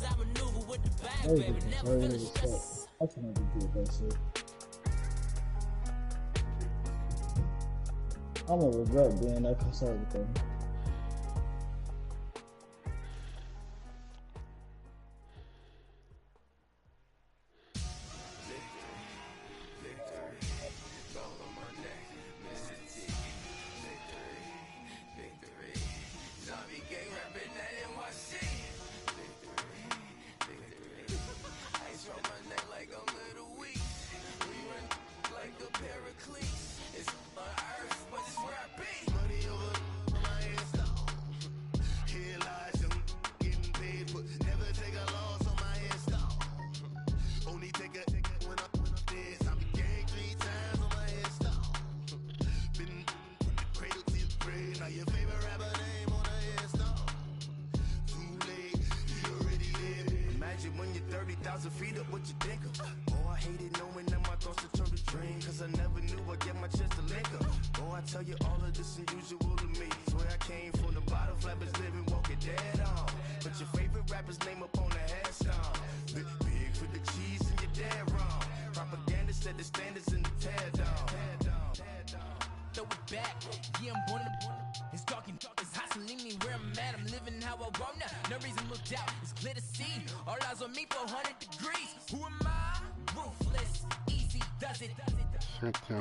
That was just conservative as fuck. I cannot be good at that shit. I'm gonna regret being that conservative.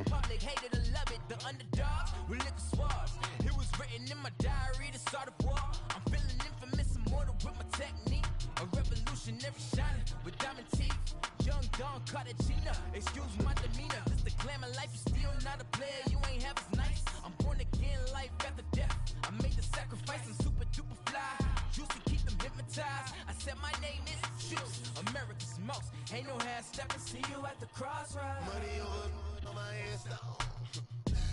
Public hated or love it, the underdogs will lick the swabs. It was written in my diary to start a war. I'm feeling infamous, immortal with my technique. A revolutionary shining with diamond teeth. Young Don Cartagena, excuse my demeanor. This the glamour life, you still not a player, you ain't half as nice. I'm born again, life after death. I made the sacrifice and super duper fly. Juicy, keep them hypnotized. I said my name is Juice, America's most. Ain't no half stepping, see you at the crossroads. Money over my hands down.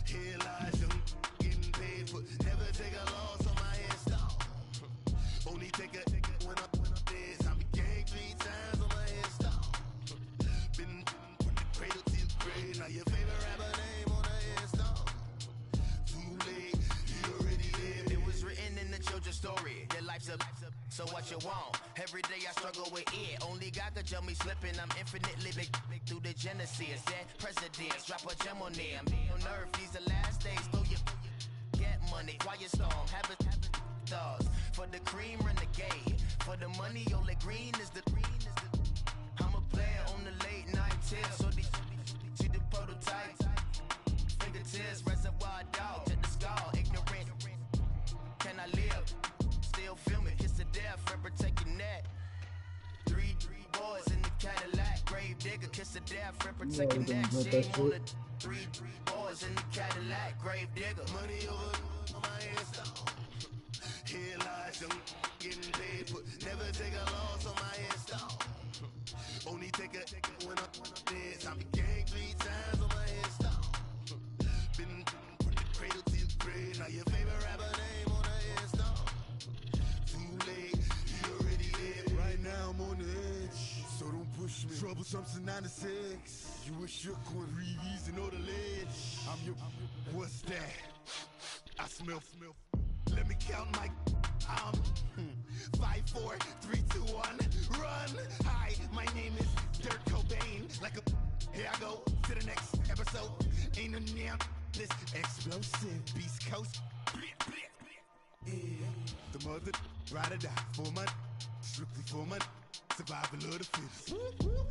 Here lies young, getting paid for. Never take a loss on my hands down. Only take a when I'm dead. I be gang 3 times on my hands down. Been from the cradle to the grave. Now your favorite rapper name on the hands down. Too late, you already lived. It was written in the children's story. Your life's a so what you want? Every day I struggle with it. Only God could tell me slipping. I'm infinitely big through the genesis. Dead presidents, drop a gem on them. On earth, these the last days. Though you get money, quiet storm, have it stars. For the cream, renegade. For the money, only green is the. I'm a player on the late night tips. So these see the prototype. Fingertips, reservoir dog, check the skull. Ignorant. Can I live? Still filming, kiss the death, forever taking that. Three boys in the Cadillac, grave digger, kiss the death, forever taking that. Shame on the three boys in the Cadillac, grave digger. Money over my hands down. Here lies young, getting paid, but never take a loss on my hands down. Only take a when I'm dead. I be gang 3 times on my hands down. Been from the cradle to the grave. Now your favorite rapper name on the hands down. You already live. Right now I'm on the edge, so don't push me. Troublesome to 9 to 6. You wish you could reason or the ledge. I'm your, what's that? I smell. Let me count my. I'm 5, 4, 3, 2, 1. Run. Hi, my name is Dirk Cobain. Like a. Here I go to the next episode. Ain't a damn this explosive Beast Coast. Yeah. The mother ride or die for my strictly for my survival of the fittest.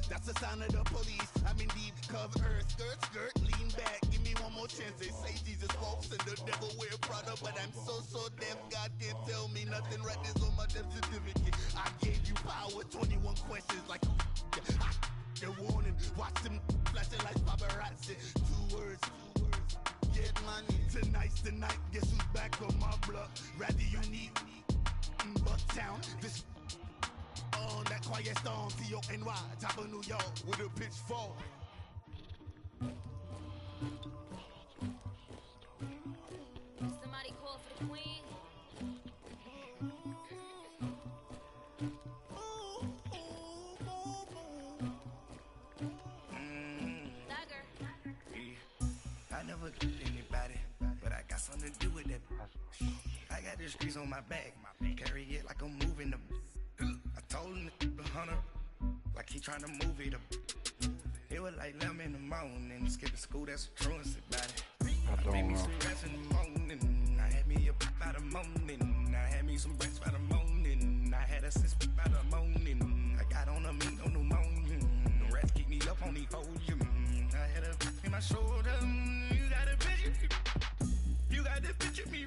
That's the sign of the police. I'm in deep cover earth, skirt, lean back. Give me one more chance. They say Jesus walks and the devil wear Prada, but I'm so deaf. God can't tell me nothing. Right this on my death certificate. I gave you power. 21 questions like the warning. Watch them flashing like paparazzi. 2 words. Get money. Tonight's the night. Guess who's back on my block? Rather you need Bucktown. This on that quiet storm. T-O-N-Y. Top of New York with a pitchfork. Somebody call for the queen. I never get anybody, but I got something to do with that. I got the streets on my back, carry it like I'm moving the. I told him hunter, like he trying to move it up. It was like 11 in the morning, skipping school, that's a truancy about it. I Made don't me know. some rest in the morning. I had me up by the morning. I had me some breaks by the morning. I had a sis by the morning. I got on a meat on pneumonia. The rats keep me up on the folium. I had a in my shoulder. You got a picture me. You got this picture me.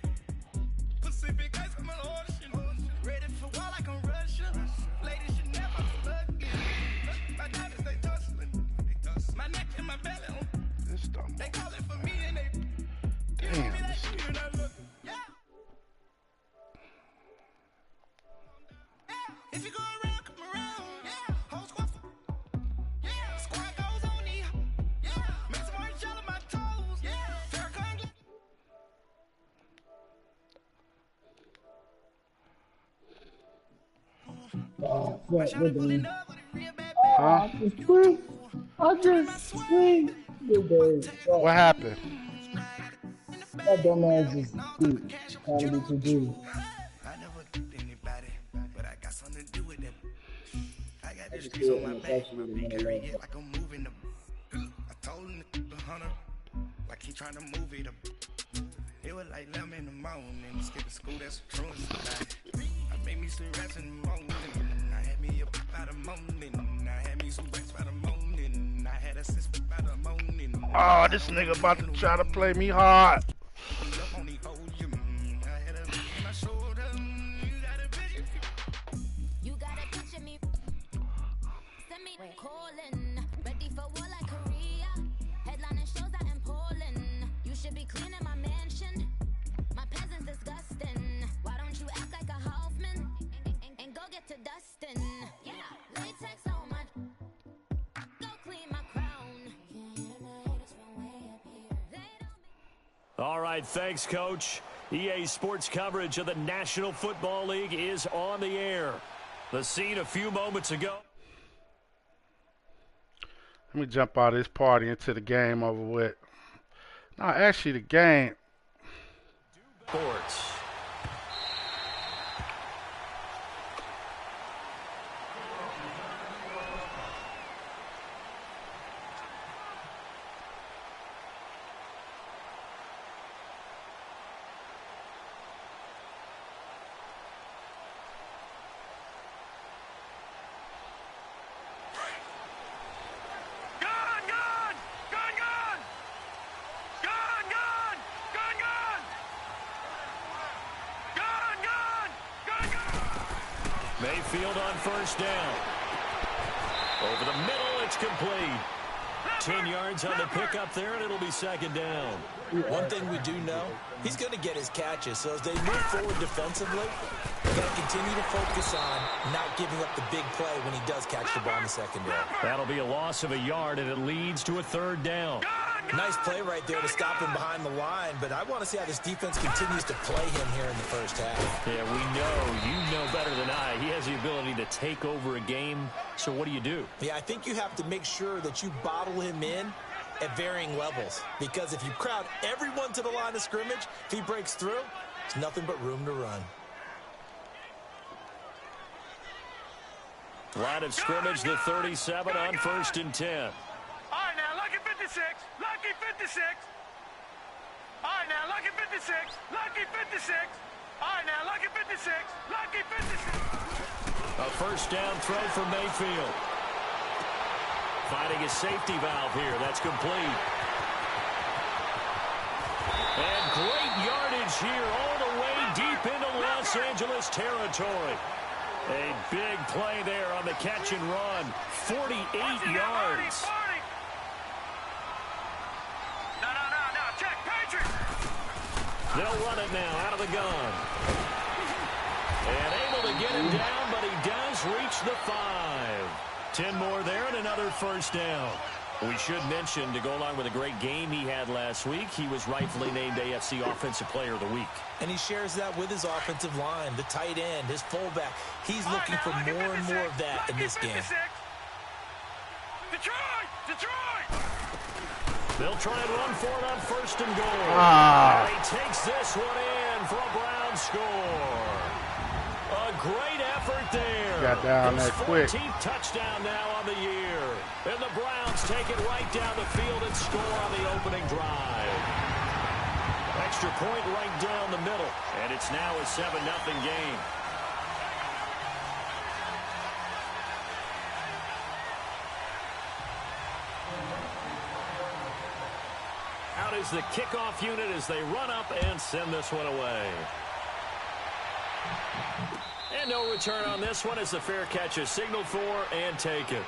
Pacific ice from an ocean. Ready for war like I'm Russian. Ladies should never look it. My diamonds they tussling. My neck and my belly on. This stuff. They call it for me and they. Damn. If you go around, come around. Yeah, whole squad. Yeah, squad goes on me. Yeah, make some orange gel on my toes. Yeah, Farrakhan. Oh, fuck, we're done. Huh? I just swing. What happened? That dumbass just beat. How did you do? I never did anybody, but I got something to do with them. I got this just piece feel on my like back. actually the I man carry love it that. like I'm moving the. I told him the hunter, like he trying to move it up. It was like 11 in the morning, skipping school, that's a truancy about it. I made me some rest in the morning. I had me up by the morning. I had me some breaks by the morning. I had a sis by the morning. Oh, this nigga about to try to play me hard. You gotta picture me. Send me calling. Ready for war like Korea. Headlining shows out in Poland. You should be cleaning my mansion. My peasants disgusting. Why don't you act like a Hoffman and go get to Dustin? Yeah, latex on my. Go clean my crown. All right, thanks, Coach. EA Sports coverage of the National Football League is on the air. The scene a few moments ago. Let me jump out of this party into the game over with. No, actually the game. Sports. Mayfield on first down. Over the middle, it's complete. 10 yards on the pickup there, and it'll be second down. One thing we do know, he's going to get his catches. So as they move forward defensively, they're going to continue to focus on not giving up the big play when he does catch the ball in the secondary. That'll be a loss of a yard, and it leads to a third down. Nice play right there to stop him behind the line, but I want to see how this defense continues to play him here in the first half. Yeah, we know. You know better than I. He has the ability to take over a game. So what do? Yeah, I think you have to make sure that you bottle him in at varying levels, because if you crowd everyone to the line of scrimmage, if he breaks through, there's nothing but room to run. Line of scrimmage, the 37 on first and 10. All right, now, lucky 56. Lucky 56. All right, now, lucky 56. Lucky 56. All right, now, lucky 56. Lucky 56. A first down throw for Mayfield. Finding a safety valve here. That's complete. And great yardage here all the way deep into Los Angeles territory. A big play there on the catch and run. 48 yards. No, check, Patriots. They'll run it now out of the gun. And able to get him down, but he does reach the 5. 10 more there and another first down. We should mention, to go along with a great game he had last week, he was rightfully named AFC Offensive Player of the Week. And he shares that with his offensive line, the tight end, his fullback. He's looking for more and more of that in this game. Detroit! They'll try and run for it on first and goal. Ah. And he takes this one in for a Brown score. A great effort effort there. Got down His there quick. 14th touchdown now on the year. And the Browns take it right down the field and score on the opening drive. Extra point right down the middle. And it's now a 7-0 game. Out is the kickoff unit as they run up and send this one away. And no return on this one as the fair catch is signaled for and taken.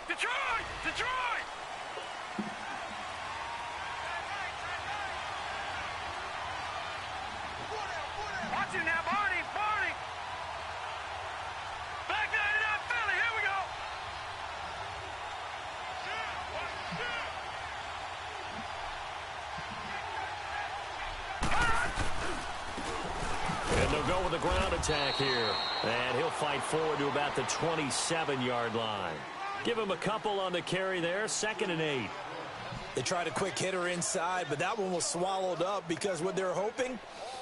Detroit! Detroit! Watch it now, Barney! Barney! Back 99 Philly, here we go! And they'll go with a ground attack here. And he'll fight forward to about the 27-yard line. Give him a couple on the carry there, 2nd and 8. They tried a quick hitter inside, but that one was swallowed up because what they're hoping,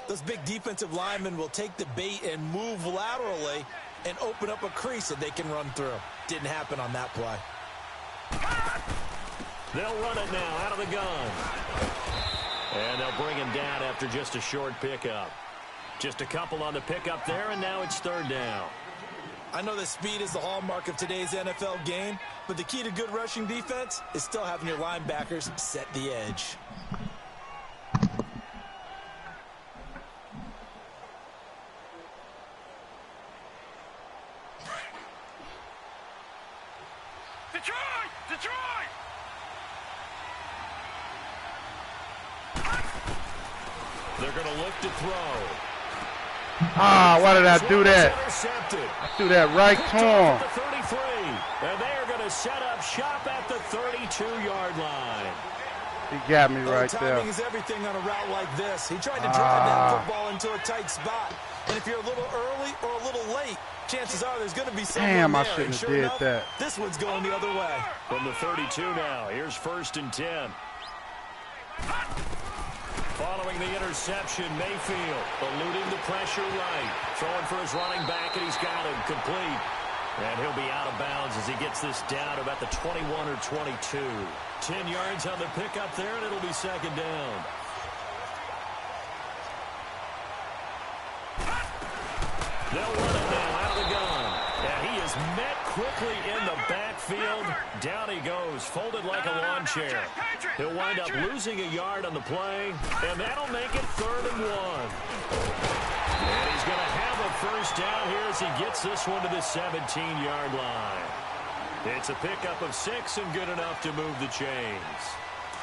those big defensive linemen will take the bait and move laterally and open up a crease that they can run through. Didn't happen on that play. They'll run it now out of the gun. And they'll bring him down after just a short pickup. Just a couple on the pickup there, and now it's 3rd down. I know that speed is the hallmark of today's NFL game, but the key to good rushing defense is still having your linebackers set the edge. Detroit! Detroit! They're going to look to throw. Ah, why did I do that? Intercepted. I threw that right to him. The 33, and they are going to set up shop at the 32-yard line. He got me right there. Timing is everything on a route like this. He tried to drive that football into a tight spot, and if you're a little early or a little late, chances are there's going to be someone Damn, I there. shouldn't And have sure did enough, that. This one's going the other way. From the 32 now, here's 1st and 10. Following the interception, Mayfield eluding the pressure right. Throwing for his running back, and he's got him complete. And he'll be out of bounds as he gets this down to about the 21 or 22. 10 yards on the pickup there, and it'll be 2nd down. They'll run it now out of the gun. And he is met quickly in the backfield. Down he goes, folded like a lawn chair. He'll wind up losing a yard on the play, and that'll make it 3rd and 1. And he's going to have a 1st down here as he gets this one to the 17-yard line. It's a pickup of 6 and good enough to move the chains.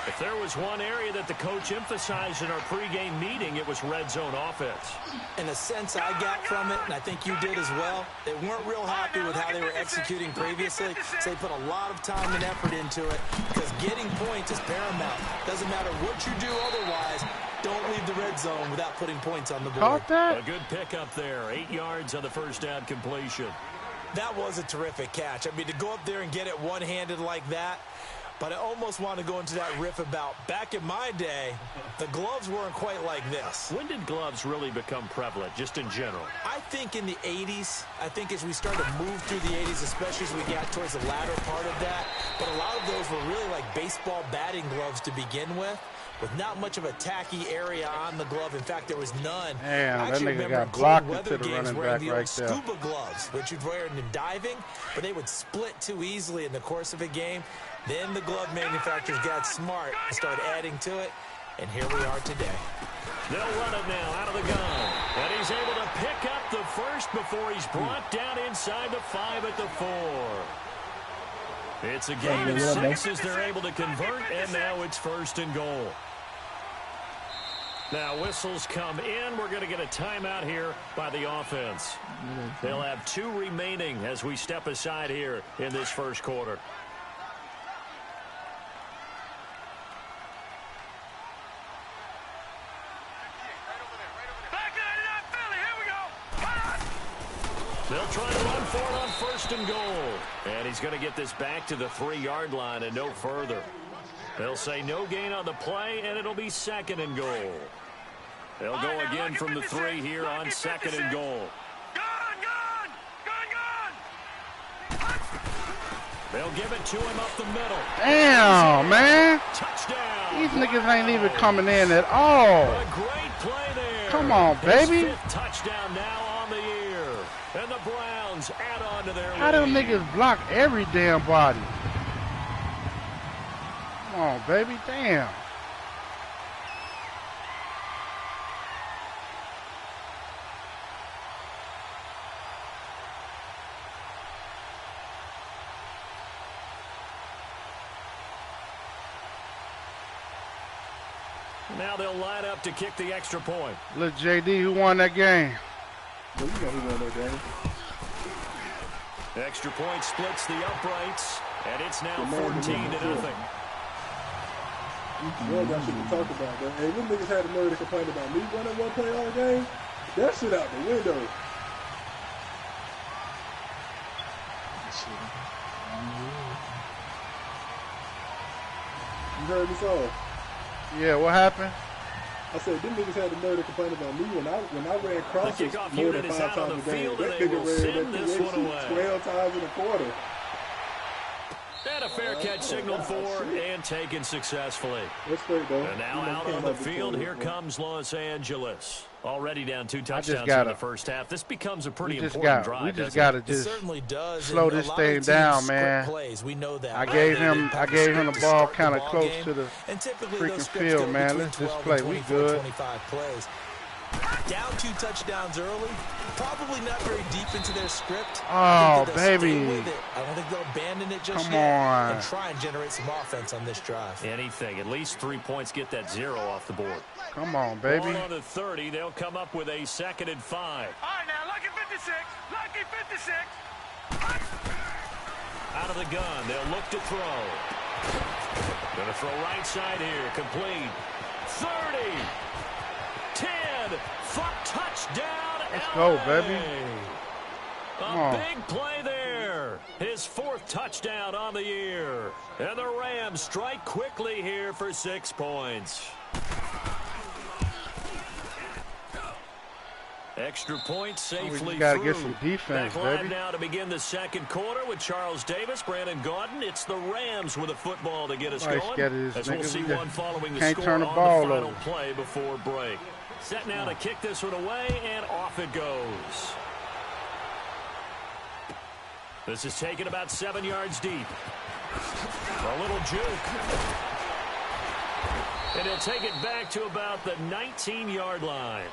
If there was one area that the coach emphasized in our pregame meeting, it was red zone offense. In a sense I got from it, and I think you did as well, they weren't real happy with how they were executing previously, so they put a lot of time and effort into it because getting points is paramount. Doesn't matter what you do otherwise, don't leave the red zone without putting points on the board. Caught that? A good pickup there, 8 yards on the 1st down completion. That was a terrific catch. I mean, to go up there and get it one-handed like that, but I almost want to go into that riff about back in my day, the gloves weren't quite like this. When did gloves really become prevalent, just in general? I think in the 80s. I think as we started to move through the 80s, especially as we got towards the latter part of that. But a lot of those were really like baseball batting gloves to begin with not much of a tacky area on the glove. In fact, there was none. Damn, I that actually nigga remember got in blocked cold into weather the games running wearing back the right old there. scuba gloves, which you'd wear in diving, but they would split too easily in the course of a game. Then the glove manufacturers got smart and started adding to it, and here we are today. They'll run it now out of the gun. And he's able to pick up the 1st before he's brought down inside the 5 at the 4. It's a gain of 6 as they're able to convert, and now it's 1st and goal. Now whistles come in. We're going to get a timeout here by the offense. They'll have 2 remaining as we step aside here in this 1st quarter. They'll try to run for it on 1st and goal. And he's going to get this back to the 3-yard line and no further. They'll say no gain on the play, and it'll be 2nd and goal. They'll go again from the 3 here on 2nd and goal. They'll give it to him up the middle. Damn, man. Touchdown. These niggas ain't even coming in at all. A great play there. Come on, baby. His 5th touchdown now on the year. And the Browns add on to their How them lead. niggas block every damn body? Come on, baby. Damn. Now they'll line up to kick the extra point. Look, JD, who won that game? Well, you know who won that game. Extra point splits the uprights, and it's now 14-0. Well, got shit to talk about, man. Hey, them niggas had the nerve to complain about me running one play all game. That shit out the window. You heard me, Saul? Yeah, what happened? I said, them niggas had the nerve to complain about me when I ran crosses kickoff more unit than is 5 out on times the a game. field, That and they nigga will ran send that this one PhD away. 12 times in a quarter. And a fair catch signaled for and taken successfully. That's straight, though. And now out on the field, here comes Los Angeles. Already down 2 touchdowns in the first half. This becomes a pretty important drive. We just got to just certainly does. slow this thing down, man. Plays. We know that. I gave him the ball kind of close to the freaking field, man. Let's just play. We good. 25 plays. Down 2 touchdowns early. Probably not very deep into their script. Oh, baby. I don't think they'll abandon it just Come yet. on. And try and generate some offense on this drive. Anything. At least 3 points. Get that 0 off the board. Come on, baby. Ball on the 30. They'll come up with a 2nd and 5. All right, now, lucky 56. Lucky 56. Out of the gun. They'll look to throw. Going to throw right side here. Complete. 30. 10. Touchdown. Let's go, baby. A big play there. His 4th touchdown on the year. And the Rams strike quickly here for 6 points. Extra point safely we gotta through. get some defense, Back line baby. now to begin the 2nd quarter with Charles Davis, Brandon Gordon. It's the Rams with a football to get us Nice going. get it, As we'll nigga. see We one following the can't score turn the on ball the final over. play before break. Set now to kick this one away, and off it goes. This is taken about 7 yards deep. A little juke. And he'll take it back to about the 19-yard line.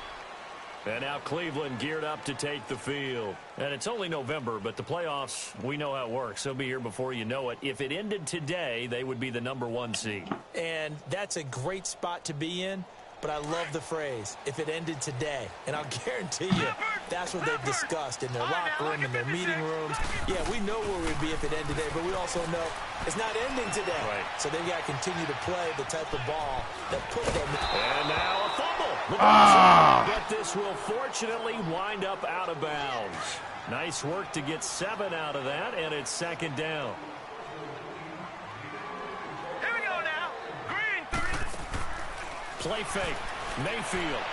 And now Cleveland geared up to take the field. And it's only November, but the playoffs, we know how it works. They'll be here before you know it. If it ended today, they would be the #1 seed. And that's a great spot to be in. But I love the phrase, if it ended today. And I'll guarantee you, that's what they've discussed in their locker room, in their meeting rooms. Yeah, we know where we'd be if it ended today, but we also know it's not ending today. Right. So they've got to continue to play the type of ball that put them. And now a fumble. But this will fortunately wind up out of bounds. Nice work to get 7 out of that, and it's 2nd down. Here we go now. Green 3. Play fake. Mayfield.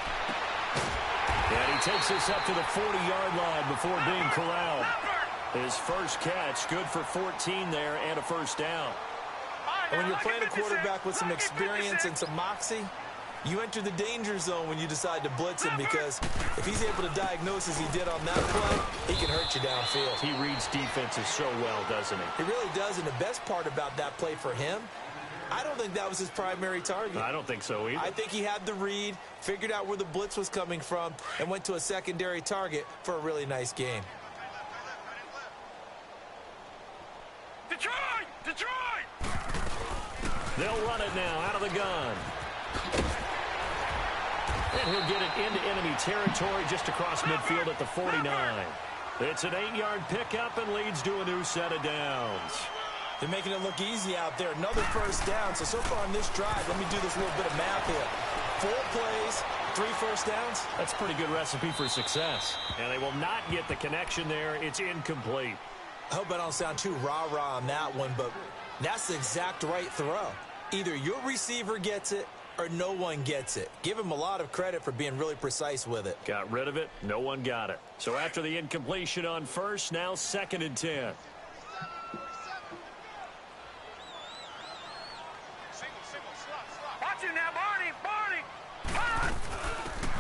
And he takes this up to the 40-yard line before being corralled. His first catch, good for 14 there and a 1st down. And when you're playing a quarterback with some experience and some moxie, you enter the danger zone when you decide to blitz him, because if he's able to diagnose as he did on that play, he can hurt you downfield. He reads defenses so well, doesn't he? He really does, and the best part about that play for him, I don't think that was his primary target. I don't think so either. I think he had the read, figured out where the blitz was coming from, and went to a secondary target for a really nice game. Detroit! Detroit! They'll run it now out of the gun. And he'll get it into enemy territory just across midfield at the 49. It's an 8-yard pickup and leads to a new set of downs. They're making it look easy out there. Another 1st down. So far on this drive, let me do this little bit of math here. 4 plays, 3 first downs. That's a pretty good recipe for success. And they will not get the connection there. It's incomplete. I hope I don't sound too rah-rah on that one, but that's the exact right throw. Either your receiver gets it or no one gets it. Give him a lot of credit for being really precise with it. Got rid of it. No one got it. So after the incompletion on first, now 2nd and 10. Watch it now, Barney.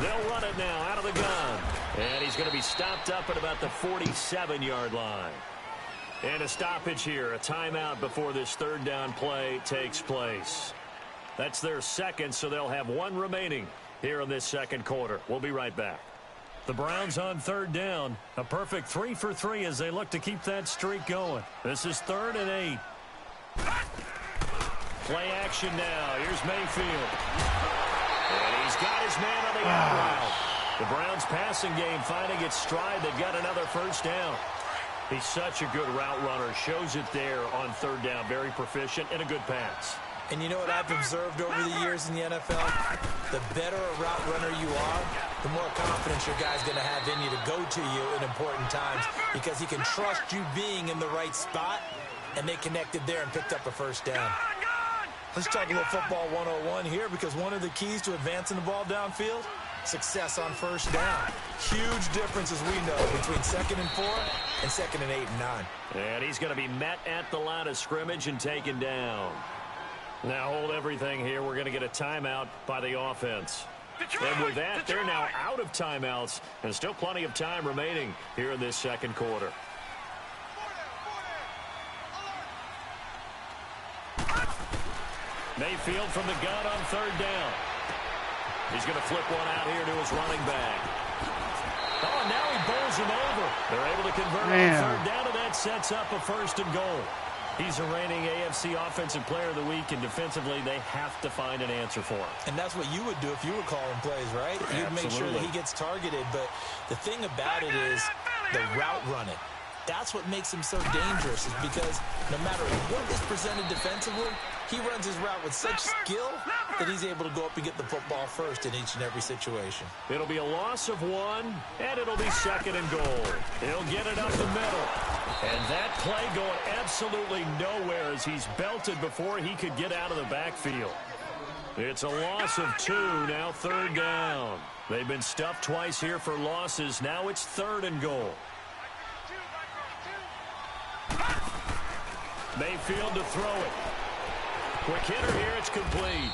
They'll run it now out of the gun. And he's going to be stopped up at about the 47-yard line. And a stoppage here, a timeout before this 3rd down play takes place. That's their 2nd, so they'll have 1 remaining here in this 2nd quarter. We'll be right back. The Browns on 3rd down. A perfect 3 for 3 as they look to keep that streak going. This is 3rd and 8. Play action now. Here's Mayfield. And he's got his man on the out route. The Browns passing game finding its stride. They've got another 1st down. He's such a good route runner. Shows it there on 3rd down. Very proficient and a good pass. And you know what I've observed over the years in the NFL? The better a route runner you are, the more confidence your guy's going to have in you to go to you in important times because he can trust you being in the right spot, and they connected there and picked up a 1st down. Let's talk a little football 101 here because one of the keys to advancing the ball downfield, success on 1st down. Huge difference, as we know, between 2nd and 4 and 2nd and 8 and 9. And he's going to be met at the line of scrimmage and taken down. Now hold everything here. We're going to get a timeout by the offense. And with that, they're now out of timeouts and still plenty of time remaining here in this 2nd quarter. Mayfield from the gun on 3rd down. He's going to flip one out here to his running back. Oh, and now he bowls him over. They're able to convert on 3rd down, and that sets up a 1st and goal. He's a reigning AFC Offensive Player of the Week, and defensively, they have to find an answer for him. And that's what you would do if you were calling plays, right? You'd make sure that he gets targeted. But the thing about it is the route running. That's what makes him so dangerous, is because no matter what is presented defensively, he runs his route with such skill that he's able to go up and get the football first in each and every situation. It'll be a loss of 1, and it'll be 2nd and goal. He'll get it up the middle. And that play going absolutely nowhere as he's belted before he could get out of the backfield. It's a loss of 2, now 3rd down. They've been stuffed twice here for losses. Now it's 3rd and goal. Mayfield to throw it. Quick hitter here, it's complete.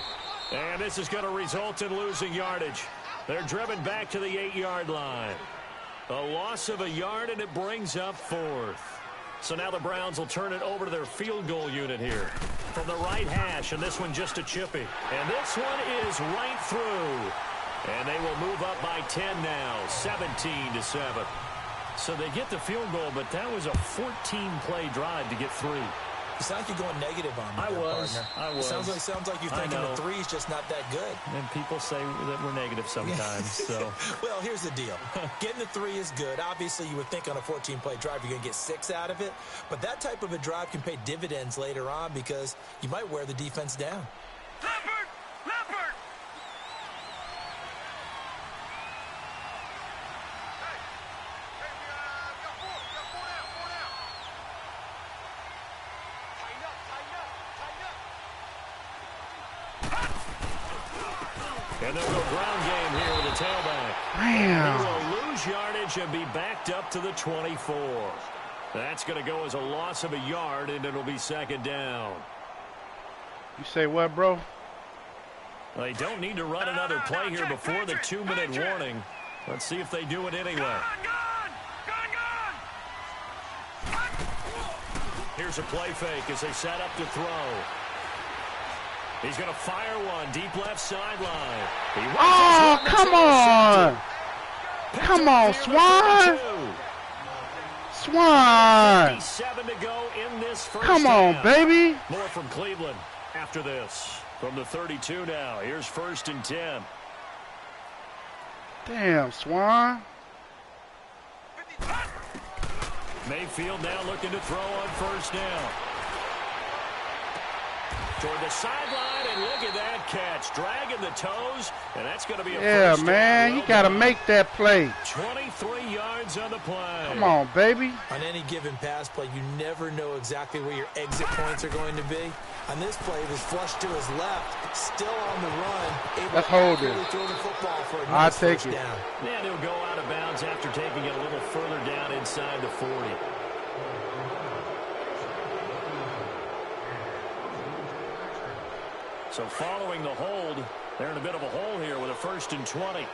And this is going to result in losing yardage. They're driven back to the 8-yard line. A loss of a yard, and it brings up 4th. So now the Browns will turn it over to their field goal unit here. From the right hash, and this one just a chippy. And this one is right through. And they will move up by 10 now, 17-7. So they get the field goal, but that was a 14-play drive to get 3. It sounds like you're going negative on me, I was. It sounds like you're thinking the 3 is just not that good. And people say that we're negative sometimes. So, well, here's the deal. Getting the 3 is good. Obviously, you would think on a 14-play drive you're going to get 6 out of it. But that type of a drive can pay dividends later on because you might wear the defense down. Leopard! Leopard! And they'll go ground game here with a tailback. Damn. He will lose yardage and be backed up to the 24. That's going to go as a loss of a yard, and it'll be 2nd down. You say what, bro? They don't need to run another play here before the 2-minute warning. Let's see if they do it anyway. Here's a play fake as they set up to throw. He's going to fire one deep left sideline. Oh, come on. Come on, Swan. Swan. 57 to go in this first Come on, half. baby. More from Cleveland after this. From the 32 now. Here's 1st and 10. Damn, Swan. Mayfield now looking to throw on 1st down. Toward the sideline, and look at that catch. Dragging the toes, and that's going to be a Yeah, first man. down. You got to make that play. 23 yards on the play. Come on, baby. On any given pass play, you never know exactly where your exit points are going to be. On this play, it was flushed to his left, still on the run, able Let's to hold it. accurately throw the football for a I'll nice take first it. down. And he'll go out of bounds after taking it a little further down inside the 40. So following the hold, they're in a bit of a hole here with a 1st and 20.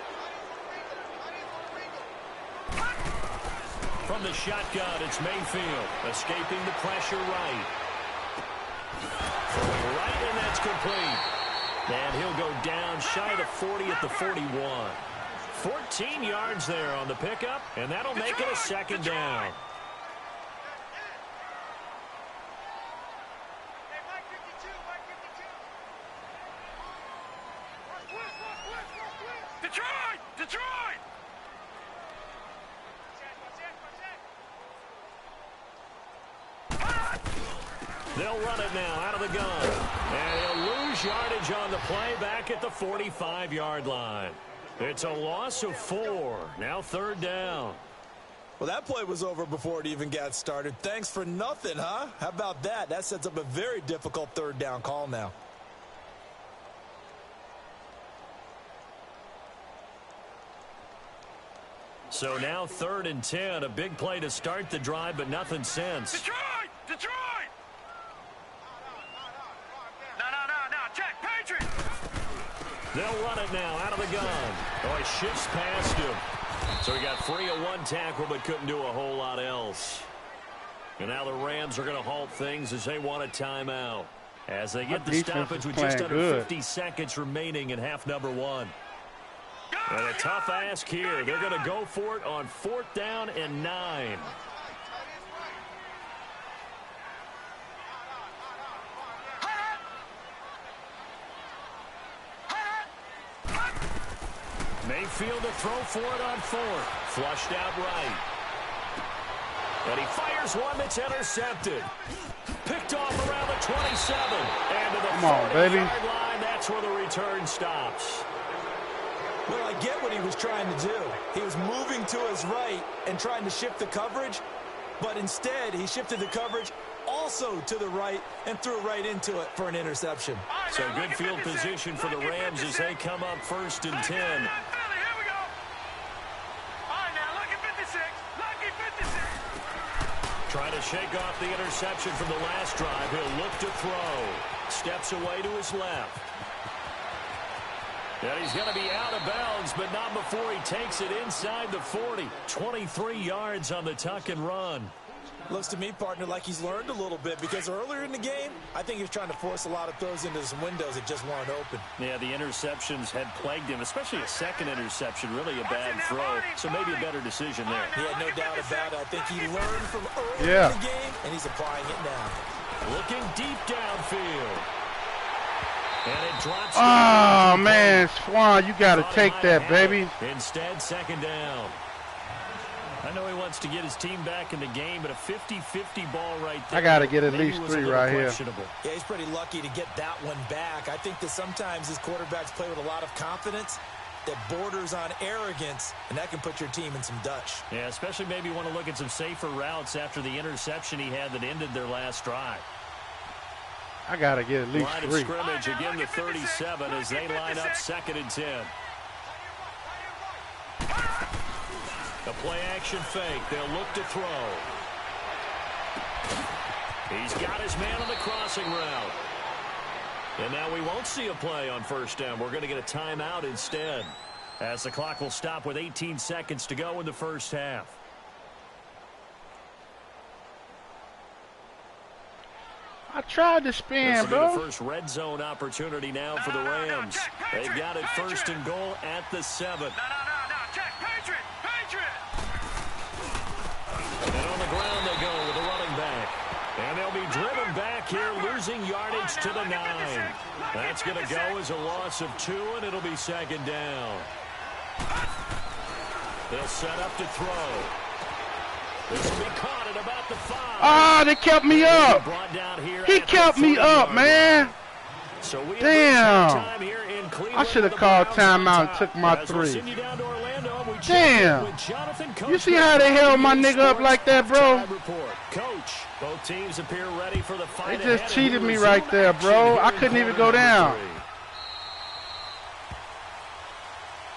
From the shotgun, it's Mayfield escaping the pressure right. Right, and that's complete. And he'll go down shy of the 40 at the 41. 14 yards there on the pickup, and that'll make it a 2nd down. Detroit! They'll run it now out of the gun. And he'll lose yardage on the play back at the 45-yard line. It's a loss of 4. Now 3rd down. Well, that play was over before it even got started. Thanks for nothing, huh? How about that? That sets up a very difficult 3rd down call now. So now 3rd and 10. A big play to start the drive, but nothing since. Detroit! No, check, Patriot! They'll run it now out of the gun. Oh, he shifts past him. So he got free of 1 tackle, but couldn't do a whole lot else. And now the Rams are going to halt things as they want a timeout. As they get the stoppage with just under 50 seconds remaining in half number 1. And a tough ask here. They're going to go for it on 4th down and 9. Mayfield to throw for it on 4th. Flushed out right. And he fires one that's intercepted. Picked off around the 27. And to the 40-yard line, that's where the return stops. Well, I get what he was trying to do. He was moving to his right and trying to shift the coverage, but instead he shifted the coverage also to the right and threw right into it for an interception. So good field position for the Rams as they come up 1st and 10. Trying to shake off the interception from the last drive. He'll look to throw. Steps away to his left. And he's going to be out of bounds, but not before he takes it inside the 40. 23 yards on the tuck and run. Looks to me, partner, like he's learned a little bit, because earlier in the game, I think he was trying to force a lot of throws into some windows that just weren't open. Yeah, the interceptions had plagued him, especially a second interception, really a bad throw. So maybe a better decision there. Yeah, no doubt about it. I think he learned from earlier in the game, and he's applying it now. Looking deep downfield. And it drops. Oh, man, Swan, you got to take that, baby. Instead, 2nd down. I know he wants to get his team back in the game, but a 50-50 ball right there. I got to get at least 3 right here. Yeah, he's pretty lucky to get that one back. I think that sometimes his quarterbacks play with a lot of confidence that borders on arrogance, and that can put your team in some Dutch. Yeah, especially maybe want to look at some safer routes after the interception he had that ended their last drive. I got to get at least 3. Line of scrimmage again to 37 as they line up 2nd and 10. A play-action fake. They'll look to throw. He's got his man on the crossing route. And now we won't see a play on 1st down. We're going to get a timeout instead, as the clock will stop with 18 seconds to go in the 1st half. I tried to spin, bro. The first red zone opportunity now for the Rams. They've got it 1st and goal at the 7. And on the ground they go with the running back. And they'll be driven back here, losing yardage to the 9. That's going to go as a loss of 2, and it'll be 2nd down. They'll set up to throw. This will be caught at about the 5. Ah, they kept me up. He kept me up, man. So we Damn. time here in Cleveland. I should have called timeout and took my three. Damn. You see how they held my nigga up like that, bro? Coach, both teams appear ready for the fight. They just cheated me right there, bro. I couldn't even go down.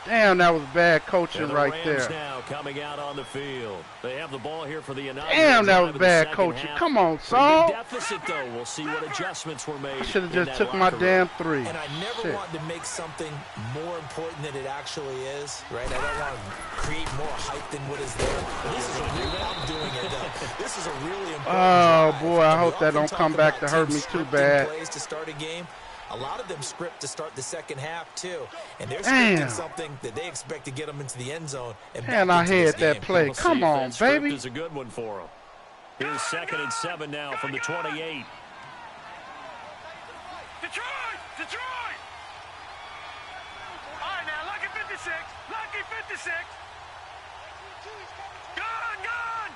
Damn, that was bad coaching right there. Now coming out on the field. They have the ball here for the damn, that was bad coaching. Come on, Saul. Deficit though. We'll see what adjustments were made. I should have just took my damn three. And I never want to make something more important than it actually is, right? I don't want to create more hype than what is there. This is a real, I'm doing it though. This is a really important drive. Boy, I hope that don't come back to hurt me too bad. Plays to start a game. A lot of them script to start the second half, too. And they're scripting something that they expect to get them into the end zone. And I had that play. Come on, baby. Is a good one for them. Here's 2nd and 7 now from the 28. Detroit! Detroit! All right, now, lucky 56. Lucky 56. Gone!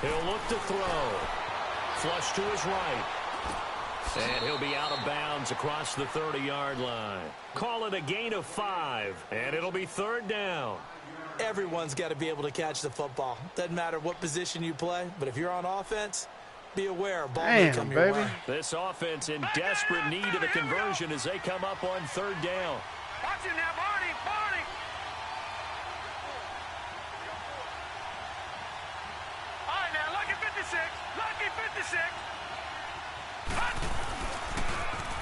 He'll look to throw. Flush to his right. And he'll be out of bounds across the 30-yard line. Call it a gain of 5, and it'll be 3rd down. Everyone's got to be able to catch the football. Doesn't matter what position you play, but if you're on offense, be aware. Ball may come your way. This offense in desperate need of a conversion as they come up on 3rd down. Watch him now, Barney! All right, now, lucky 56. Lucky 56.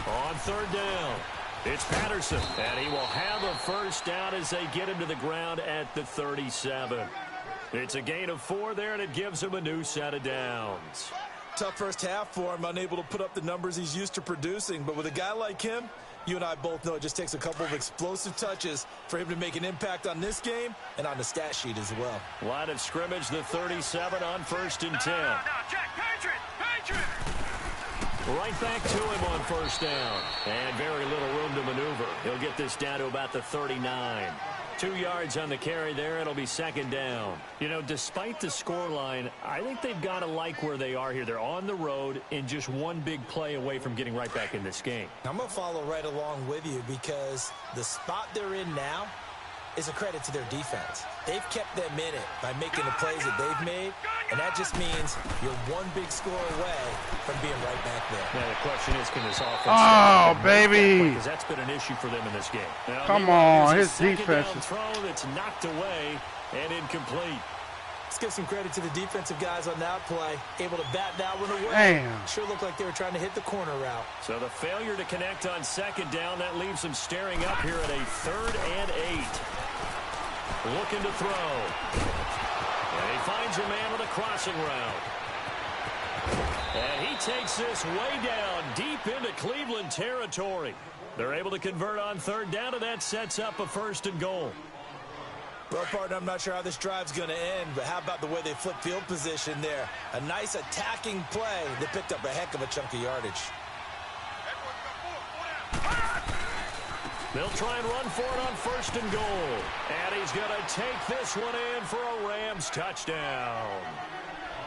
On 3rd down, it's Patterson, and he will have a 1st down as they get him to the ground at the 37. It's a gain of 4 there, and it gives him a new set of downs. Tough first half for him, unable to put up the numbers he's used to producing. But with a guy like him, you and I both know it just takes a couple of explosive touches for him to make an impact on this game and on the stat sheet as well. Line of scrimmage, the 37 on 1st and 10. No, check, Patriot! Right back to him on 1st down. And very little room to maneuver. He'll get this down to about the 39. 2 yards on the carry there. It'll be 2nd down. You know, despite the scoreline, I think they've got to like where they are here. They're on the road and just one big play away from getting right back in this game. I'm going to follow right along with you because the spot they're in now is a credit to their defense. They've kept them in it by making the plays that they've made, and that just means you're one big score away from being right back there. Now the question is, can this offense... Oh, baby! Because that's been an issue for them in this game. Now, come on, his defense is... throw that's knocked away and incomplete. Let's give some credit to the defensive guys on that play. Able to bat that one away. Damn. Sure looked like they were trying to hit the corner route. So the failure to connect on 2nd down, that leaves them staring up here at a 3rd and 8. Looking to throw. And he finds a man with a crossing route. And he takes this way down deep into Cleveland territory. They're able to convert on 3rd down, and that sets up a 1st and goal. Well, partner, I'm not sure how this drive's going to end, but how about the way they flip field position there? A nice attacking play that picked up a heck of a chunk of yardage. They'll try and run for it on 1st and goal. And he's going to take this one in for a Rams touchdown.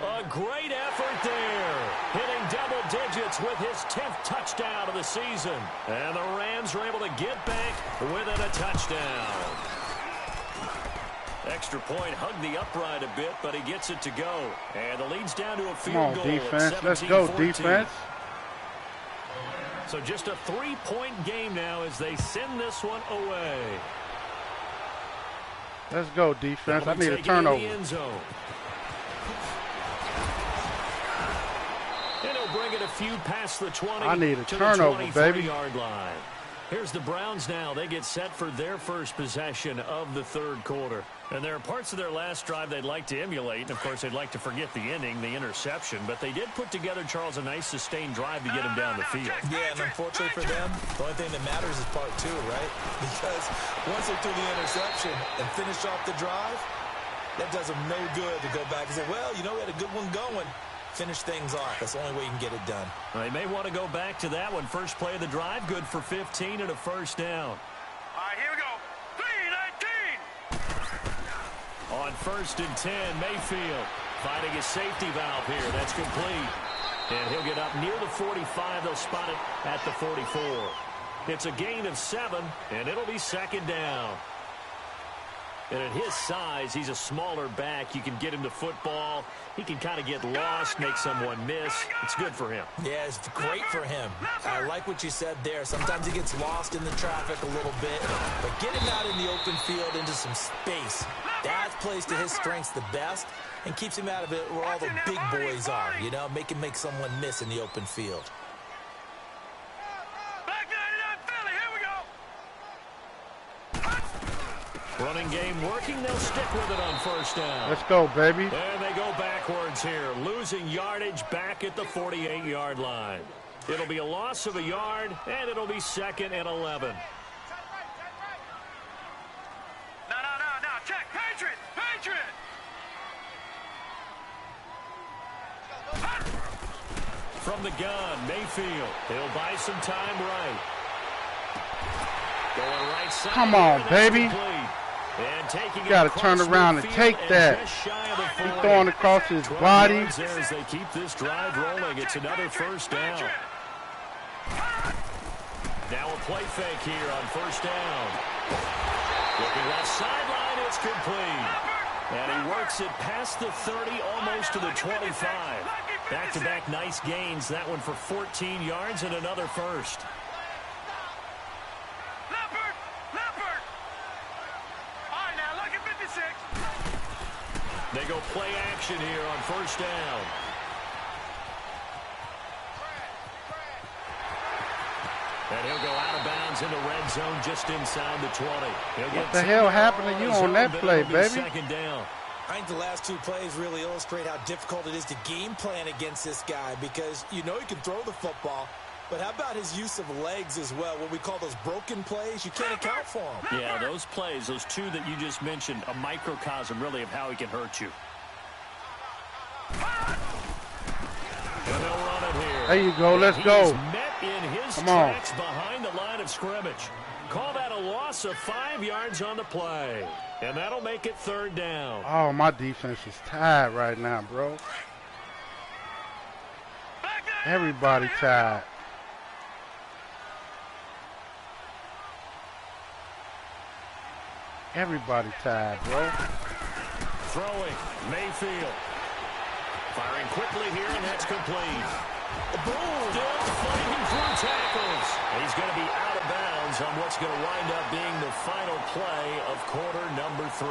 A great effort there. Hitting double digits with his 10th touchdown of the season. And the Rams are able to get back with it a touchdown. Extra point, hugged the upright a bit, but he gets it to go. And the lead's down to a field goal. Defense. Let's go, defense. So just a 3-point game now as they send this one away. Let's go, defense. I need a turnover. And he'll bring it a few past the 20. I need a turnover, baby. Yard line. Here's the Browns now. They get set for their first possession of the 3rd quarter. And there are parts of their last drive they'd like to emulate. And, of course, they'd like to forget the ending, the interception. But they did put together, Charles, a nice sustained drive to get him down the field. Yeah, and unfortunately for them, the only thing that matters is part 2, right? Because once they threw the interception and finished off the drive, that does them no good to go back and say, well, you know, we had a good one going. Finish things off. That's the only way you can get it done. They may want to go back to that one. First play of the drive, good for 15 and a 1st down. All right, here we go. 3-19. On 1st and 10, Mayfield finding a safety valve here. That's complete. And he'll get up near the 45. They'll spot it at the 44. It's a gain of 7, and it'll be second down. And at his size, he's a smaller back. You can get him the football. He can kind of get lost, make someone miss. It's good for him. Yeah, it's great for him. I like what you said there. Sometimes he gets lost in the traffic a little bit. But get him out in the open field into some space. That plays to his strengths the best and keeps him out of it where all the big boys are. You know, make him make someone miss in the open field. Running game working. They'll stick with it on first down. Let's go, baby. And they go backwards here, losing yardage back at the 48-yard line. It'll be a loss of a yard, and it'll be 2nd and 11. No. Check. Patriot. From the gun, Mayfield. He'll buy some time right. Going right side. Come on, baby. And taking You got to turn around and take that. He's throwing across his body. As they keep this drive rolling, it's another first down. Now a play fake here on first down. Looking left sideline, it's complete. And he works it past the 30, almost to the 25. Back-to-back nice gains. That one for 14 yards and another first. They go play action here on first down. And he'll go out of bounds in the red zone just inside the 20. What the hell happened to you on that play, baby? Second down. I think the last 2 plays really illustrate how difficult it is to game plan against this guy because you know he can throw the football. But how about his use of legs as well? What we call those broken plays, you can't account for them. Yeah, those plays, those 2 that you just mentioned, a microcosm really of how he can hurt you. And they'll run it here. There you go, let's go. Met in his Come on. tracks behind the line of scrimmage. Call that a loss of 5 yards on the play. And that'll make it third down. Oh, my defense is tired right now, bro. Everybody tired. Everybody tired, bro. Throwing, Mayfield. Firing quickly here, and that's complete. Boom! Still fighting through tackles. He's going to be out of bounds on what's going to wind up being the final play of quarter number 3.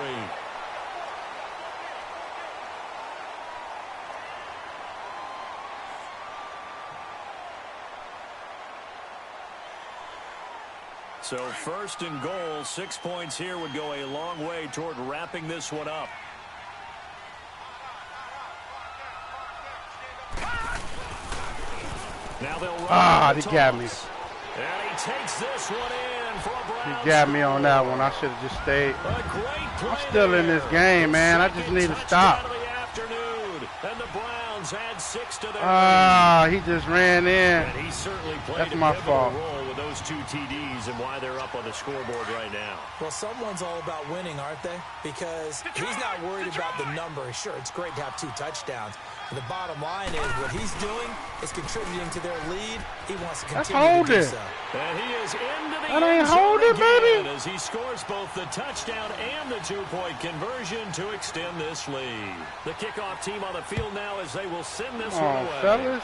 So 1st and goal, 6 points here would go a long way toward wrapping this one up. Now they'll run. He got me. And he takes this one in for a Browns. He got me on that one. I should have just stayed. I'm still in this game, man. I just need to stop. And the Browns add 6 to their He just ran in. And he certainly played That's my fault. role with those 2 TDs and why they're up on the scoreboard right now. Well, someone's all about winning, aren't they? Because he's not worried about the number. Sure, it's great to have 2 touchdowns. But the bottom line is what he's doing is contributing to their lead. He wants to continue to do so. And he is into the That ain't holding, baby. as he scores both the touchdown and the 2-point conversion to extend this lead. The kickoff team on the field now as they will send this one away. Fellas.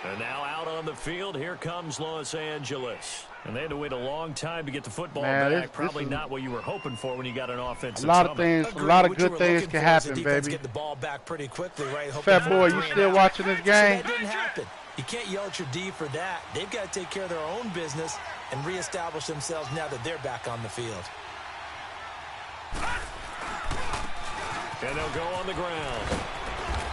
And now out on the field, here comes Los Angeles. And they had to wait a long time to get the football back. Probably not what you were hoping for when you got an offensive A lot of good things can happen, baby. Get the ball back pretty quickly, right? Fat boy, you still watching this game? That didn't happen. You can't yell at your D for that. They've got to take care of their own business and reestablish themselves now that they're back on the field. And they'll go on the ground.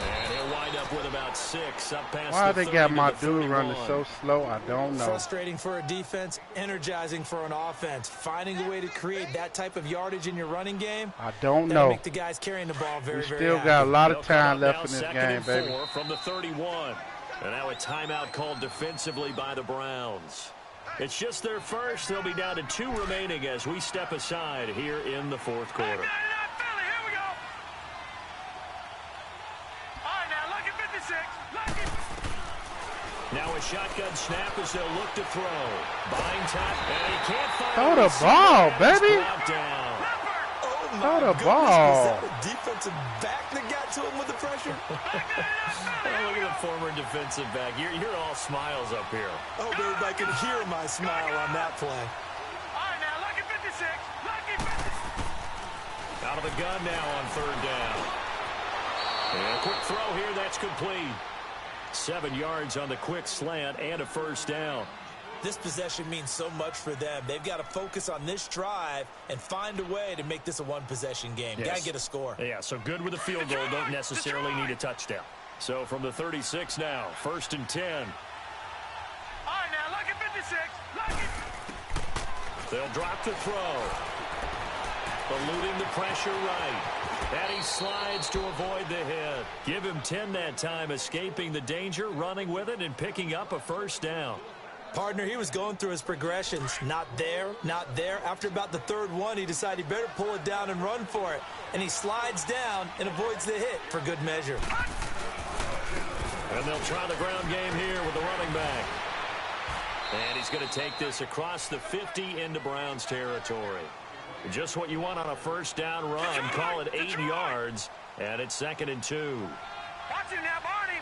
And he'll wind up with about 6 up past Why the they got my the dude 31. running so slow? I don't know. Frustrating for a defense, energizing for an offense. Finding a way to create that type of yardage in your running game. I don't that'll know. Make the guys carrying the ball very, We very still happy. got a lot of They'll time come up left now, in this 2nd game, and baby. 4 from the 31. And now a timeout called defensively by the Browns. It's just their first. They'll be down to 2 remaining as we step aside here in the 4th quarter. 56. Lucky. Now a shotgun snap as they'll look to throw. Buying time, and he can't find Throw the ball, baby. Down. Oh, my Throw the goodness. ball. Was that a defensive back that got to him with the pressure? Oh, look at the former defensive back. You're all smiles up here. Oh, babe, I can hear my smile on that play. All right, now, lucky 56. Lucky 56. Out of the gun now on third down. And a quick throw here, that's complete. 7 yards on the quick slant and a first down. This possession means so much for them. They've got to focus on this drive and find a way to make this a one-possession game. Yes. Got to get a score. Yeah, so good with a field goal. Don't necessarily need a touchdown. So from the 36 now, 1st and 10. All right, now, lucky 56. Lucky. They'll drop the throw. Eluding the pressure right. And he slides to avoid the hit. Give him 10 that time, escaping the danger, running with it, and picking up a first down. Partner, he was going through his progressions. Not there, not there. After about the third one, he decided he better pull it down and run for it. And he slides down and avoids the hit for good measure. And they'll try the ground game here with the running back. And he's going to take this across the 50 into Browns territory. Just what you want on a first down run. Call it 8 yards. And it's 2nd and 2. Watch it now, Barney.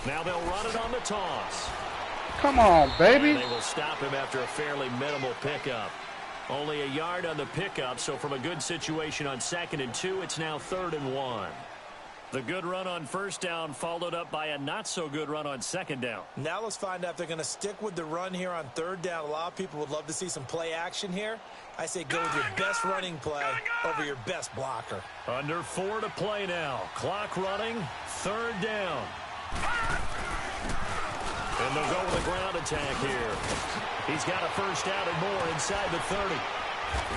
Now they'll run it on the toss. Come on, baby. And they will stop him after a fairly minimal pickup. Only a yard on the pickup, so from a good situation on 2nd and 2, it's now 3rd and 1. The good run on first down followed up by a not-so-good run on 2nd down. Now let's find out if they're going to stick with the run here on 3rd down. A lot of people would love to see some play action here. I say go with your best running play over your best blocker. Under 4 to play now. Clock running, 3rd down. And they'll go with a ground attack here. He's got a first down and more inside the 30.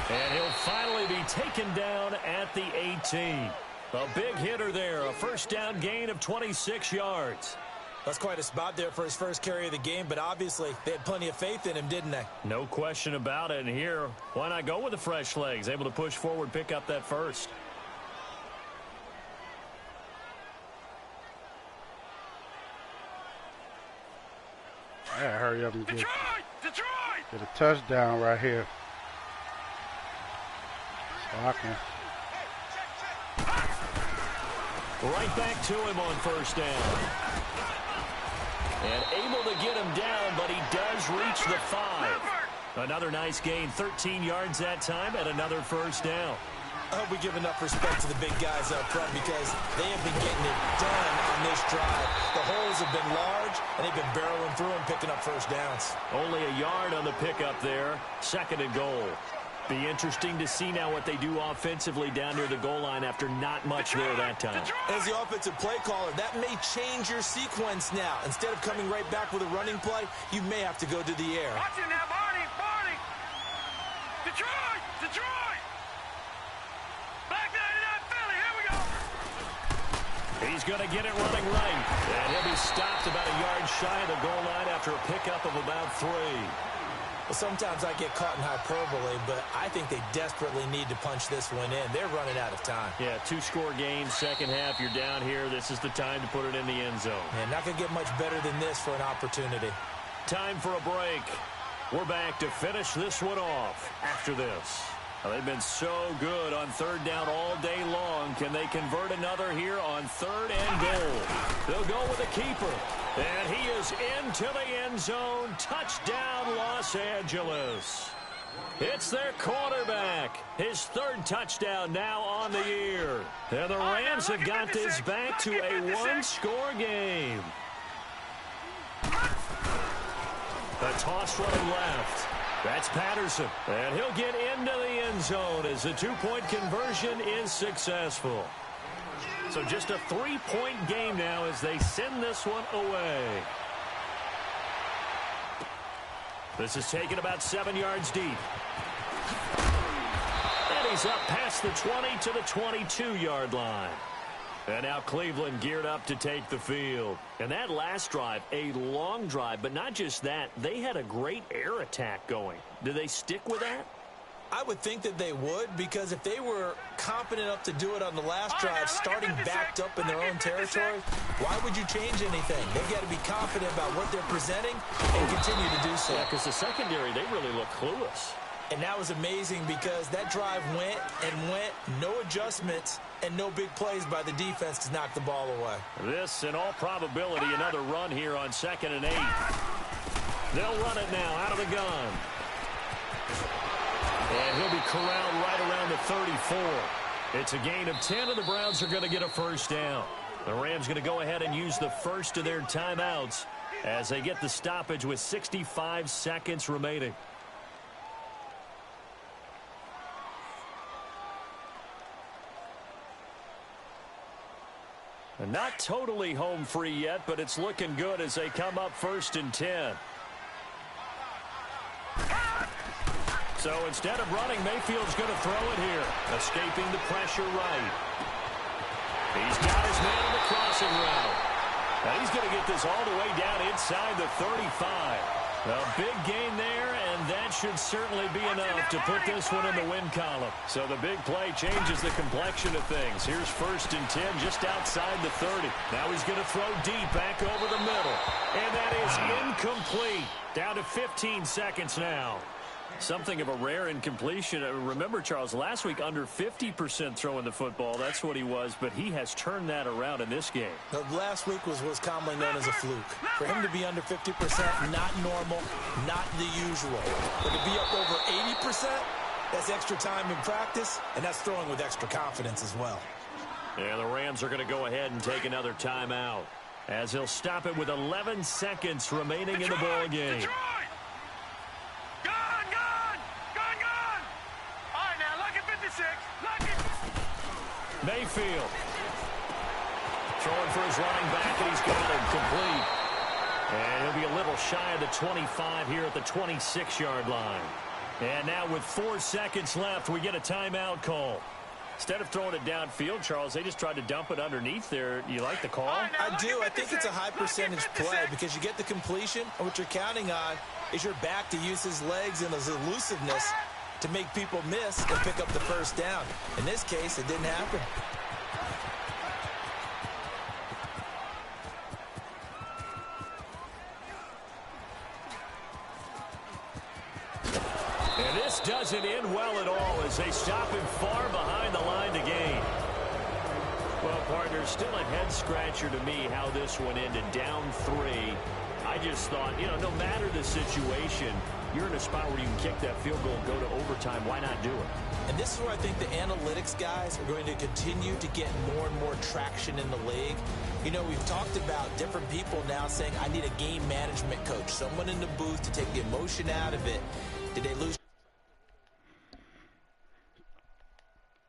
And he'll finally be taken down at the 18. A big hitter there, a first down gain of 26 yards. That's quite a spot there for his first carry of the game, but obviously they had plenty of faith in him, didn't they? No question about it. And here, why not go with the fresh legs? Able to push forward, pick up that first. I gotta hurry up and get Detroit! a touchdown right here. So I can. Right back to him on first down. And able to get him down, but he does reach the 5. Another nice gain, 13 yards that time, and another first down. I hope we give enough respect to the big guys up front because they have been getting it done on this drive. The holes have been large, and they've been barreling through and picking up first downs. Only a yard on the pickup there. 2nd and goal. Be interesting to see now what they do offensively down near the goal line after not much there that time. As the offensive play caller, that may change your sequence now. Instead of coming right back with a running play, you may have to go to the air. Watch it now, Barney. Detroit! Detroit! Black 99 Philly, here we go! He's going to get it running right. And he'll be stopped about a yard shy of the goal line after a pickup of about 3. Well, sometimes I get caught in hyperbole, but I think they desperately need to punch this one in. They're running out of time. Yeah, 2-score game, second half. You're down here. This is the time to put it in the end zone. And not going to get much better than this for an opportunity. Time for a break. We're back to finish this one off after this. Well, they've been so good on 3rd down all day long. Can they convert another here on 3rd and goal? They'll go with a keeper. And he is into the end zone. Touchdown, Los Angeles. It's their quarterback. His 3rd touchdown now on the year. And the Rams have got this back to a 1-score game. A toss running left. That's Patterson. And he'll get into the end zone as the 2-point conversion is successful. So just a 3-point game now as they send this one away. This is taken about 7 yards deep. And he's up past the 20 to the 22-yard line. And now Cleveland geared up to take the field. And that last drive, a long drive, but not just that. They had a great air attack going. Do they stick with that? I would think that they would, because if they were confident enough to do it on the last drive, starting backed up in their own territory, why would you change anything? They've got to be confident about what they're presenting and continue to do so. Yeah, because the secondary, they really look clueless. And that was amazing because that drive went and went, no adjustments, and no big plays by the defense to knock the ball away. This, in all probability, another run here on 2nd and 8. They'll run it now out of the gun. And he'll be corralled right around the 34. It's a gain of 10, and the Browns are going to get a first down. The Rams going to go ahead and use the first of their timeouts as they get the stoppage with 65 seconds remaining. And not totally home free yet, but it's looking good as they come up 1st and 10. So instead of running, Mayfield's going to throw it here. Escaping the pressure right. He's got his man on the crossing route. Now he's going to get this all the way down inside the 35. A big gain there, and that should certainly be enough to put this one in the win column. So the big play changes the complexion of things. Here's 1st and 10 just outside the 30. Now he's going to throw deep back over the middle. And that is incomplete. Down to 15 seconds now. Something of a rare incompletion. Remember, Charles, last week under 50% throwing the football. That's what he was, but he has turned that around in this game. Now, last week was commonly known as a fluke. For him to be under 50%, not normal, not the usual. But to be up over 80%, that's extra time in practice, and that's throwing with extra confidence as well. Yeah, the Rams are going to go ahead and take another timeout as he'll stop it with 11 seconds remaining in the ball game. Mayfield throwing for his running back, and he's got him complete. And he'll be a little shy of the 25 here at the 26-yard line. And now with 4 seconds left, we get a timeout call. Instead of throwing it downfield, Charles, they just tried to dump it underneath there. You like the call? I do. I think it's a high percentage play because you get the completion, and what you're counting on is your back to use his legs and his elusiveness to make people miss and pick up the first down. In this case, it didn't happen. And this doesn't end well at all as they stop him far behind the line to gain. Well, partner, still a head-scratcher to me how this one ended. Down 3. I just thought, no matter the situation, you're in a spot where you can kick that field goal and go to overtime. Why not do it? And this is where I think the analytics guys are going to continue to get more and more traction in the league. We've talked about different people now saying, I need a game management coach, someone in the booth to take the emotion out of it. Did they lose